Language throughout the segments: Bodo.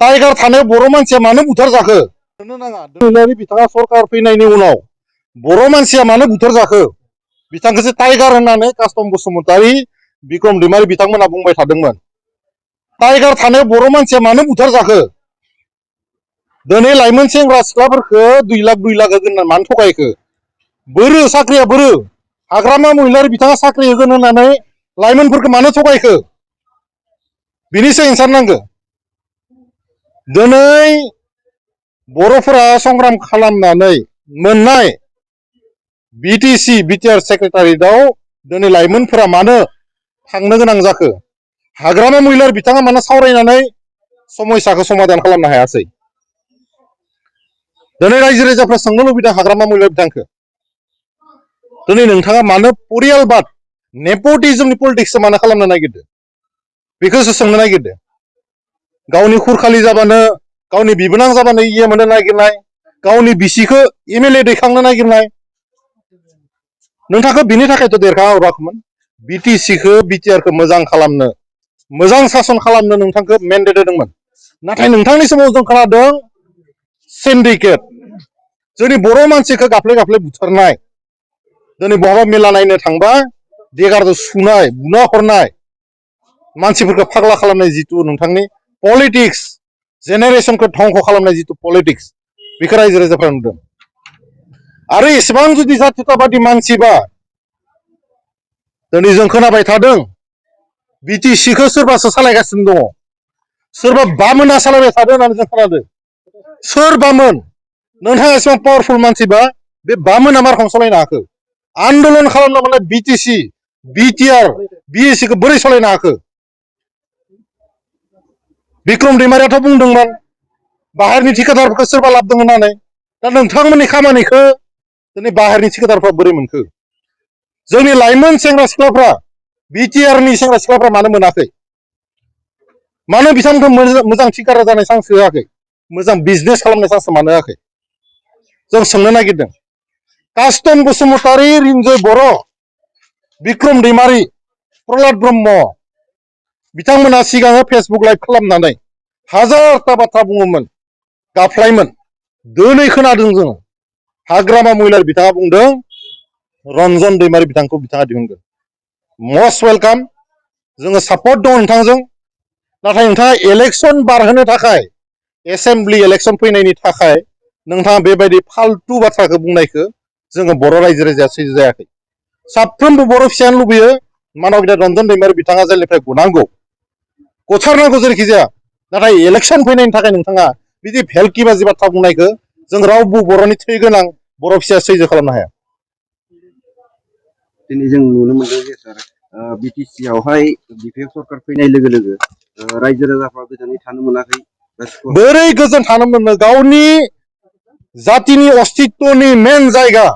टाइगार थानायाव बर' मानसिया मानो बुथार जाखो बिथाङा सरकार फैनायनि उनाव बर' मानसिया मानो बुथार जाखो बिथांखौसो टाइगार होननानै कास्टम बसुमतारी बिक्रम दैमारी बिथांमोना बुंबाय थादोंमोन। टाइगार थानायाव बर' मानसिया मानो बुथार जाखो दिनै लाइमोन सेंग्रा सिख्लाफोरखौ 2 लाख होगोन मानो थगायखो बोरो साख्रिया बोरो हाग्रामा महिलारि बिथाङा साख्रि होगोन होननानै लाइमोनफोरखौ मानो थगायखो बिनिसो एन्सार नांगौ। दिनै बर'फोरा संग्राम खालामनानै मोननाय BTC बिटिआर सेक्रेटारियेटआव दिनै लाइमोनफोरा मानो थांनो गोनां जाखो हाग्रामा महिलारि बिथाङा मानो सावरायनानै समस्याखौ समाधान खालामनो हायासै। दिनै रायजो राजाफ्रा सोंनो लुबैदों हाग्रामा महिलारि बिथांखौ दिनै नोंथाङा मानो परियालबाद नेपटिज्मनि पलिटिक्सखौ मानो खालामनो नागिरदों बेखौसो सोंनो नागिरदों। गावनि खुरखालि जाबानो गावनि बिबोनां जाबानो मोननो नागिरनाय गावनि बिसिखौ MLA दैखांनो नागिरनाय नोंथांखौ बिनि थाखायथ' देरखा हराखैमोन। BTCखौ बिटिआरखौ मोजां खालामनो मोजां सासन खालामनो नोंथांखौ मेन्डेट होदोंमोन। नाथाय नोंथांनि समाव जों खोनादों सिन्डिकेट जोंनि बर' मानसिखौ गाफ्ले बुथारनाय दिनै बहाबा मेला नायनो थांबा देगारजों सुनाय बुना हरनाय मानसिफोरखौ फाग्ला खालामनाय जिथु नोंथांनि पलिटिक्स जेनेरेशनखौ धंख खालामनाय जिथु पलिटिक्स बेखौ रायजो राजाफ्रा नुदों। आरो एसेबां जुदि जातीयताबादी मानसिबा दिनै जों खोनाबाय थादों BTCखौ सोरबासो सालायगासिनो दङ सोरबा बामोना सालायबाय थादों होननानै जों खोनादों। सोर बामोन नोंथाङा एसेबां पावारफुल मानसिबा बे बामोना मा रखम सालायनो हाखो आन्दलन खालामनो मोननाय BTC बिटिआर BSCखौ बोरै सालायनो हाखो। बिक्रम दैमारियाथ' बुंदोंमोन बाहेरनि ठिकादारफोरखौ सोरबा लाबोदों होननानै दा नोंथांमोननि खामानिखौ दिनै बाहेरनि ठिकादारफ्रा बोरै मोनखो। जोंनि लाइमोन सेंग्रा सिख्लाफ्रा बिटिआरनि सेंग्रा सिख्लाफ्रा मानो मोनाखै मानो बिथांमोनखौ मोजां ठिकादार जानाय चान्स होआखै मोजां बिजनेस खालामनाय चान्स मानो होआखै जों सोंनो नागिरदों। कास्टम बसुमतारी रिन्जय बर' बिक्रम दैमारी प्रहलाद ब्रह्म बिथांमोना सिगाङाव फेसबुक लाइभ खालामनानै हाजारथा बाथ्रा बुङोमोन गाफ्लायमोन। दिनै खोनादों जोङो हाग्रामा महिलारि बिथाङा बुंदों रन्जन दैमारी बिथांखौ बिथाङा दिहुनगोन। मस्ट वेलकाम जोङो सापर्ट दं नोंथांजों। नाथाय नोंथाङा इलेक्सन बारहोनो थाखाय एसेम्ब्लि इलेक्सन फैनायनि थाखाय नोंथाङा बेबायदि फाल्तु बाथ्राखौ बुंनायखौ जोङो बर' रायजो राजाया सैजो जायाखै। साफ्रोमबो बर' फिसायानो लुबैयो मानब गेदेर रन्जन दैमारी बिथाङा जेलनिफ्राय गनांगौ गथारनांगौ जेरैखि जाया। नाथाय इलेक्सन फैनायनि थाखाय नोंथाङा बिदि भेलखि बाजि बाथ्रा बुंनायखौ जों रावबो बर'नि थै गोनां बर' फिसाया सैजो खालामनो हाया। दिनै जों नुनो मोनदों जे सार BTCआवहाय BPF सरकार फैनाय लोगो लोगो रायजो राजाफ्रा गोजोनै थानो मोनाखै। बोरै गोजोन थानो मोनो गावनि जातिनि अस्तित्वनि मेन जायगा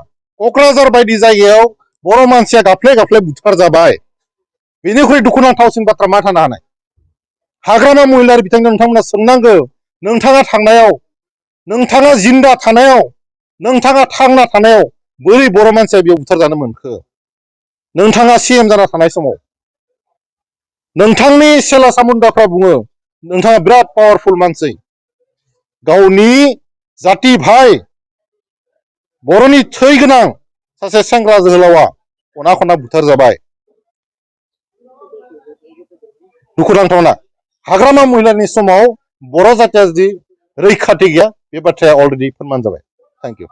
क'क्राझार बायदि जायगायाव बर' मानसिया गाफ्ले बुथार जाबाय। बेनिख्रुइ दुखुनांथावसिन बाथ्रा मा थानो हानाय। हाग्रामा महिलारि बिथांखौ नोंथांमोना सोंनांगौ नोंथाङा थांनायाव नोंथाङा जिन्दा थानायाव नोंथाङा थांना थानायाव बोरै बर' मानसिया बेयाव बुथार जानो मोनखो। नोंथाङा CM जाना थानाय समाव नोंथांनि सेला सामुन्दाफ्रा बुङो नोंथाङा बिराद पावारफुल मानसि गावनि जाति भाइ बर'नि थै गोनां सासे सेंग्रा जोहोलावा खना खना बुथार जाबाय। दुखुनांथावना हाग्रामा महिलारिनि समाव बर' जातिया जुदि रैखाथि गैया बे बाथ्राया अलरेडि फोरमान जाबाय। Thank you.